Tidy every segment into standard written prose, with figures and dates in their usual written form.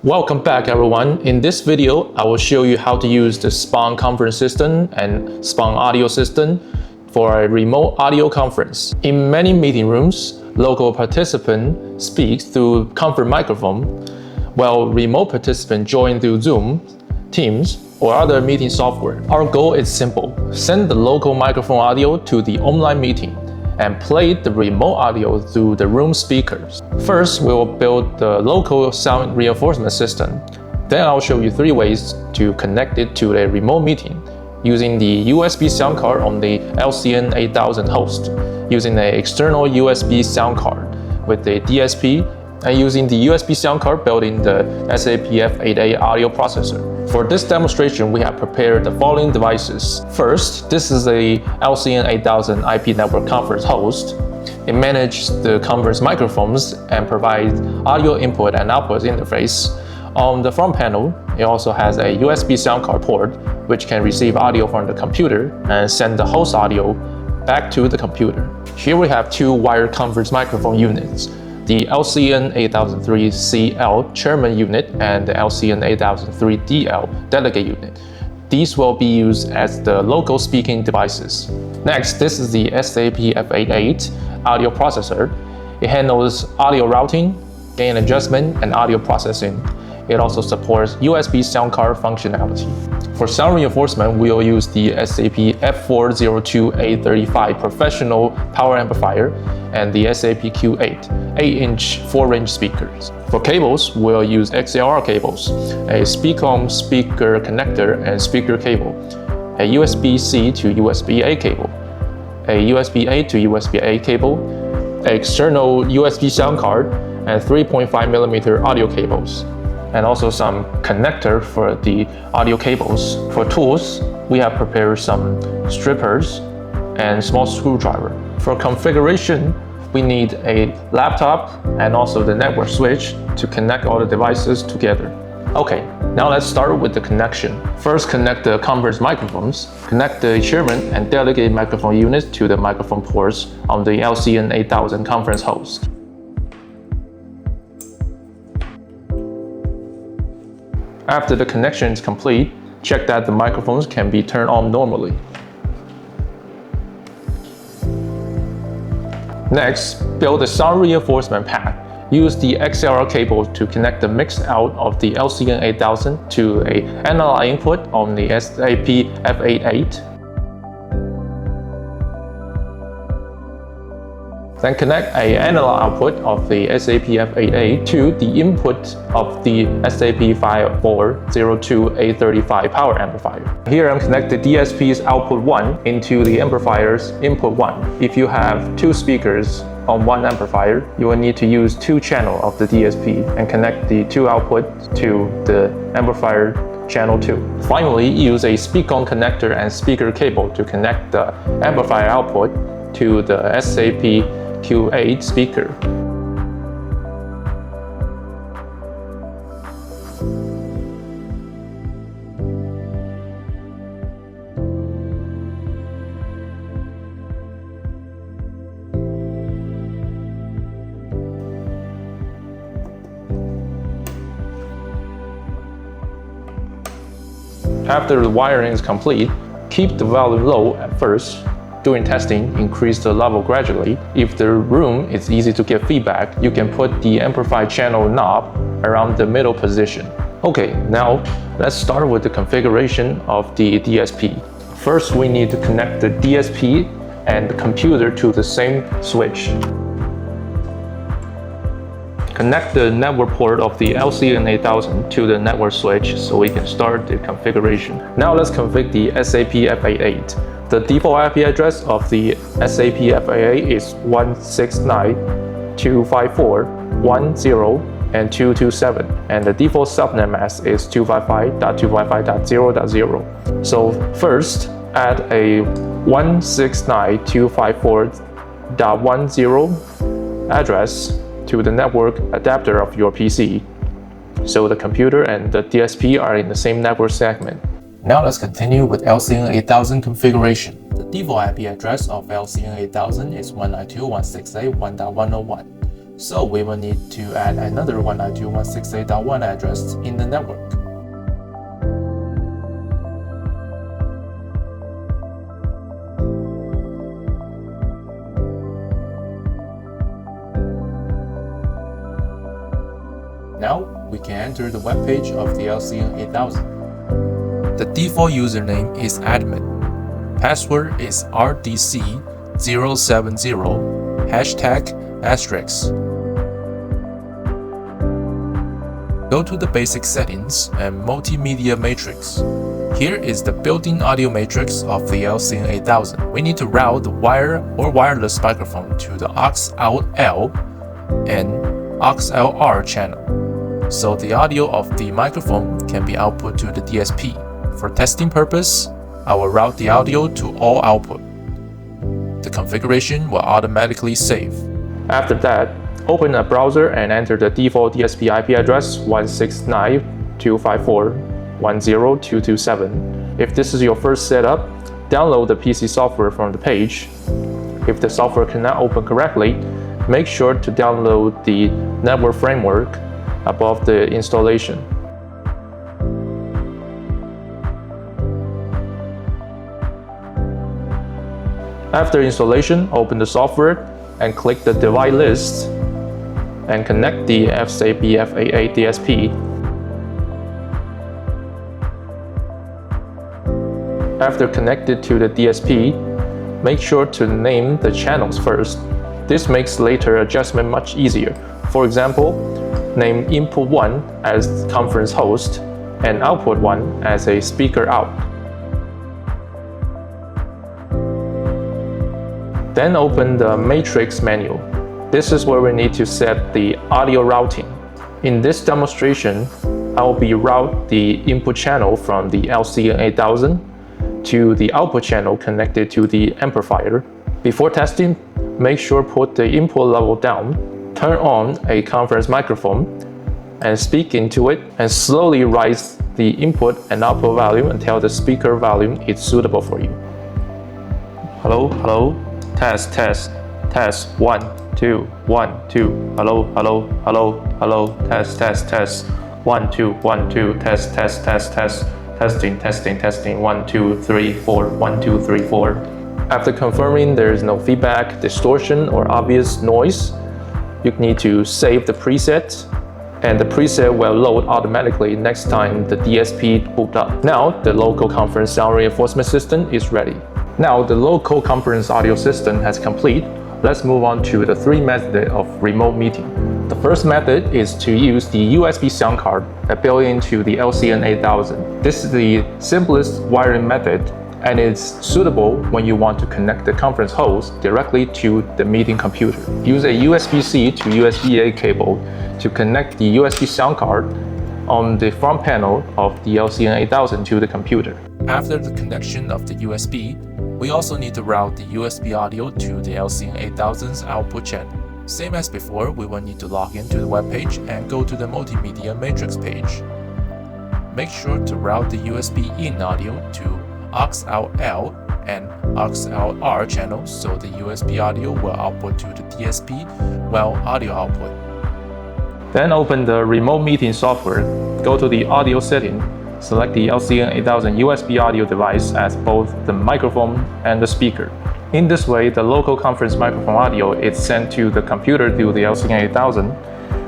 Welcome back everyone. In this video, I will show you how to use the SPON conference system and SPON audio system for a remote audio conference. In many meeting rooms, local participant speaks through conference microphone, while remote participant join through Zoom, Teams, or other meeting software. Our goal is simple. Send the local microphone audio to the online meeting and play the remote audio through the room speakers. First, we will build the local sound reinforcement system. Then I'll show you 3 ways to connect it to a remote meeting using the USB sound card on the LCN 8000 host, using an external USB sound card with a DSP, and using the USB sound card built in the SAP F88 audio processor. For this demonstration, we have prepared the following devices. First, this is a LCN 8000 IP network conference host. It manages the conference microphones and provides audio input and output interface. On the front panel, it also has a USB sound card port, which can receive audio from the computer and send the host audio back to the computer. Here we have 2 wired conference microphone units, the LCN 8003CL Chairman unit and the LCN 8003DL Delegate unit. These will be used as the local speaking devices. Next, this is the SAP F88 audio processor. It handles audio routing, gain adjustment, and audio processing. It also supports USB sound card functionality. For sound reinforcement, we will use the SAP F402A35 professional power amplifier and the SAP Q8 8-inch 4-range speakers. For cables, we'll use XLR cables, a speak-on speaker connector and speaker cable, a USB-C to USB-A cable, a USB-A to USB-A cable, an external USB sound card, and 3.5mm audio cables, and also some connector for the audio cables. For tools, we have prepared some strippers and small screwdriver. For configuration, we need a laptop and also the network switch to connect all the devices together. Okay, now let's start with the connection. First, connect the conference microphones. Connect the chairman and delegate microphone units to the microphone ports on the LCN 8000 conference host. After the connection is complete, check that the microphones can be turned on normally. Next, build a sound reinforcement pack. Use the XLR cable to connect the mix out of the LCN 8000 to an analog input on the SAP F88. Then connect an analog output of the SAP F88 to the input of the SAP 5402A35 power amplifier. Here I'm connecting the DSP's output 1 into the amplifier's input 1. If you have 2 speakers on one amplifier, you will need to use 2 channels of the DSP and connect the 2 outputs to the amplifier channel 2. Finally, use a speak-on connector and speaker cable to connect the amplifier output to the SAP Q8 speaker. After the wiring is complete, keep the volume low at first. During testing, increase the level gradually. If the room is easy to get feedback, you can put the amplifier channel knob around the middle position. Okay, now let's start with the configuration of the DSP. First, we need to connect the DSP and the computer to the same switch. Connect the network port of the LCN 8000 to the network switch so we can start the configuration. Now let's configure the SAP F88. The default IP address of the SAP F88 is 169.254.10 and 227, and the default subnet mask is 255.255.0.0. So first, add a 169.254.10 address to the network adapter of your PC, so the computer and the DSP are in the same network segment. Now let's continue with LCN 8000 configuration. The default IP address of LCN 8000 is 192.168.1.101. So we will need to add another 192.168.1 address in the network. Now we can enter the web page of the LCN 8000. The default username is admin. Password is RDC070 #**. Go to the basic settings and multimedia matrix. Here is the built-in audio matrix of the LCN 8000. We need to route the wire or wireless microphone to the aux-out L and aux-out R channel, so the audio of the microphone can be output to the DSP. For testing purpose, I will route the audio to all output. The configuration will automatically save. After that, open a browser and enter the default DSP IP address 169.254.10227. If this is your first setup, download the PC software from the page. If the software cannot open correctly, make sure to download the network framework above the installation. After installation, open the software and click the device list and connect the SAP-FA8 DSP. After connected to the DSP, make sure to name the channels first. This makes later adjustment much easier. For example, name input 1 as conference host and output 1 as a speaker out. Then open the matrix menu. This is where we need to set the audio routing. In this demonstration, I will be route the input channel from the LCN 8000 to the output channel connected to the amplifier. Before testing, make sure put the input level down, turn on a conference microphone, and speak into it, and slowly rise the input and output volume until the speaker volume is suitable for you. Hello, hello. Test, 1, 2, 1, 2, hello, hello, hello, hello, test, 1, 2, 1, 2, test, testing, 1, 2, 3, 4, 1, 2, 3, 4. After confirming there is no feedback, distortion, or obvious noise, you need to save the preset, and the preset will load automatically next time the DSP boot up. Now, the local conference sound reinforcement system is ready. Now the local conference audio system has complete. Let's move on to the three methods of remote meeting. The first method is to use the USB sound card that built into the LCN 8000. This is the simplest wiring method, and it's suitable when you want to connect the conference host directly to the meeting computer. Use a USB-C to USB-A cable to connect the USB sound card on the front panel of the LCN 8000 to the computer. After the connection of the USB, we also need to route the USB audio to the LCN 8000's output channel. Same as before, we will need to log into the web page and go to the multimedia matrix page. Make sure to route the USB in audio to aux-out L and aux-out R channels so the USB audio will output to the DSP while audio output. Then open the remote meeting software, go to the audio setting, select the LCN 8000 USB audio device as both the microphone and the speaker. In this way, the local conference microphone audio is sent to the computer through the LCN 8000.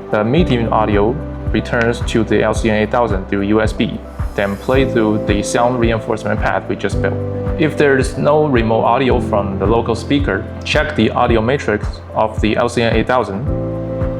The meeting audio returns to the LCN 8000 through USB, then play through the sound reinforcement path we just built. If there is no remote audio from the local speaker, check the audio matrix of the LCN 8000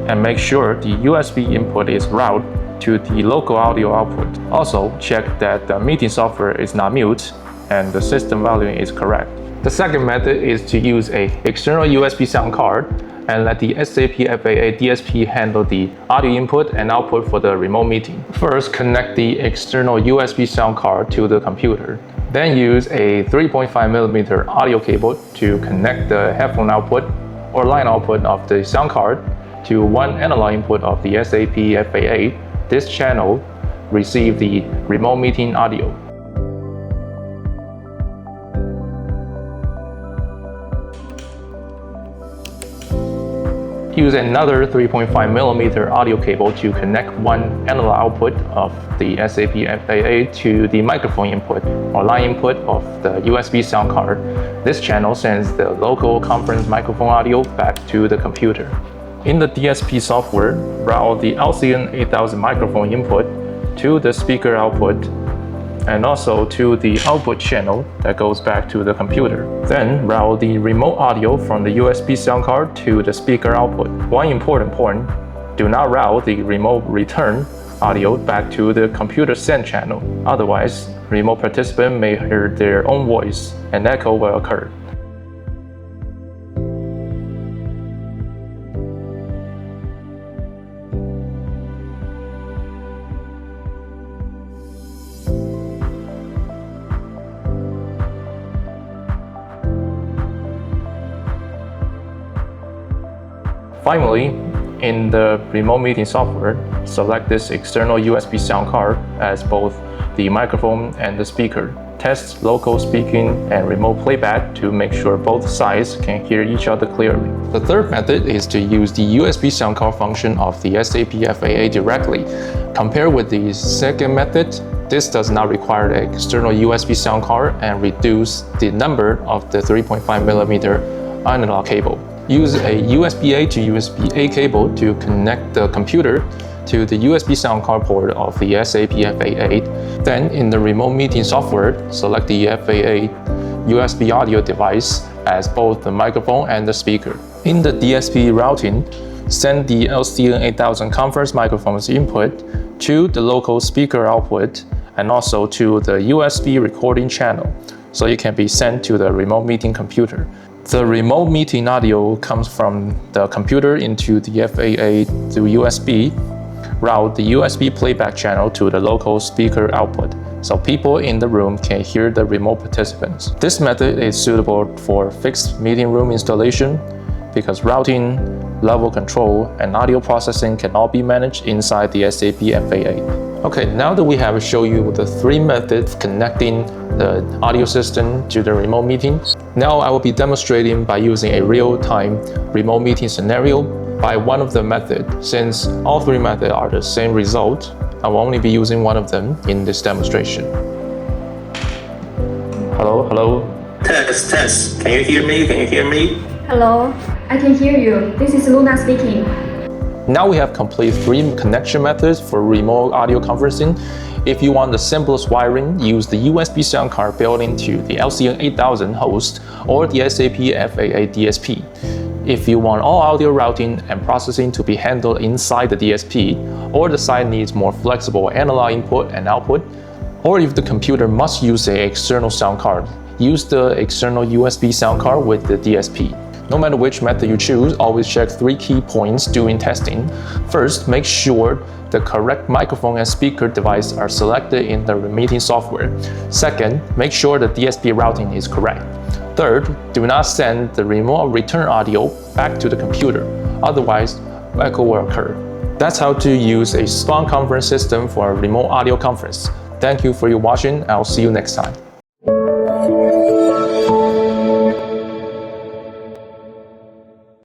and make sure the USB input is routed to the local audio output. Also, check that the meeting software is not mute and the system volume is correct. The second method is to use an external USB sound card and let the SAP-FA8 DSP handle the audio input and output for the remote meeting. First, connect the external USB sound card to the computer. Then use a 3.5mm audio cable to connect the headphone output or line output of the sound card to one analog input of the SAP-FA8. This channel receives the remote meeting audio. Use another 3.5mm audio cable to connect one analog output of the SAP FAA to the microphone input or line input of the USB sound card. This channel sends the local conference microphone audio back to the computer. In the DSP software, route the LCN 8000 microphone input to the speaker output and also to the output channel that goes back to the computer. Then route the remote audio from the USB sound card to the speaker output. One important point, do not route the remote return audio back to the computer send channel. Otherwise, remote participant may hear their own voice and echo will occur. Finally, in the remote meeting software, select this external USB sound card as both the microphone and the speaker. Test local speaking and remote playback to make sure both sides can hear each other clearly. The third method is to use the USB sound card function of the SAP FAA directly. Compared with the second method, this does not require the external USB sound card and reduce the number of the 3.5mm analog cable. Use a USB-A to USB-A cable to connect the computer to the USB sound card port of the SAP FAA. Then, in the remote meeting software, select the FAA USB audio device as both the microphone and the speaker. In the DSP routing, send the LCN 8000 conference microphone's input to the local speaker output and also to the USB recording channel, so it can be sent to the remote meeting computer. The remote meeting audio comes from the computer into the FAA through USB. Route the USB playback channel to the local speaker output, so people in the room can hear the remote participants. This method is suitable for fixed meeting room installation because routing, level control, and audio processing can all be managed inside the SAP FAA. Okay, now that we have shown you the three methods connecting the audio system to the remote meeting, now I will be demonstrating by using a real-time remote meeting scenario by one of the methods. Since all three methods are the same result, I will only be using one of them in this demonstration. Hello? Test. Can you hear me? Hello, I can hear you. This is Luna speaking. Now we have complete three connection methods for remote audio conferencing. If you want the simplest wiring, use the USB sound card built into the LCN 8000 host or the SAP FAA DSP. If you want all audio routing and processing to be handled inside the DSP, or the site needs more flexible analog input and output, or if the computer must use an external sound card, use the external USB sound card with the DSP. No matter which method you choose, always check three key points during testing. First, make sure the correct microphone and speaker device are selected in the meeting software. Second, make sure the DSP routing is correct. Third, do not send the remote return audio back to the computer, otherwise echo will occur. That's how to use a SPON conference system for a remote audio conference. Thank you for your watching. I'll see you next time.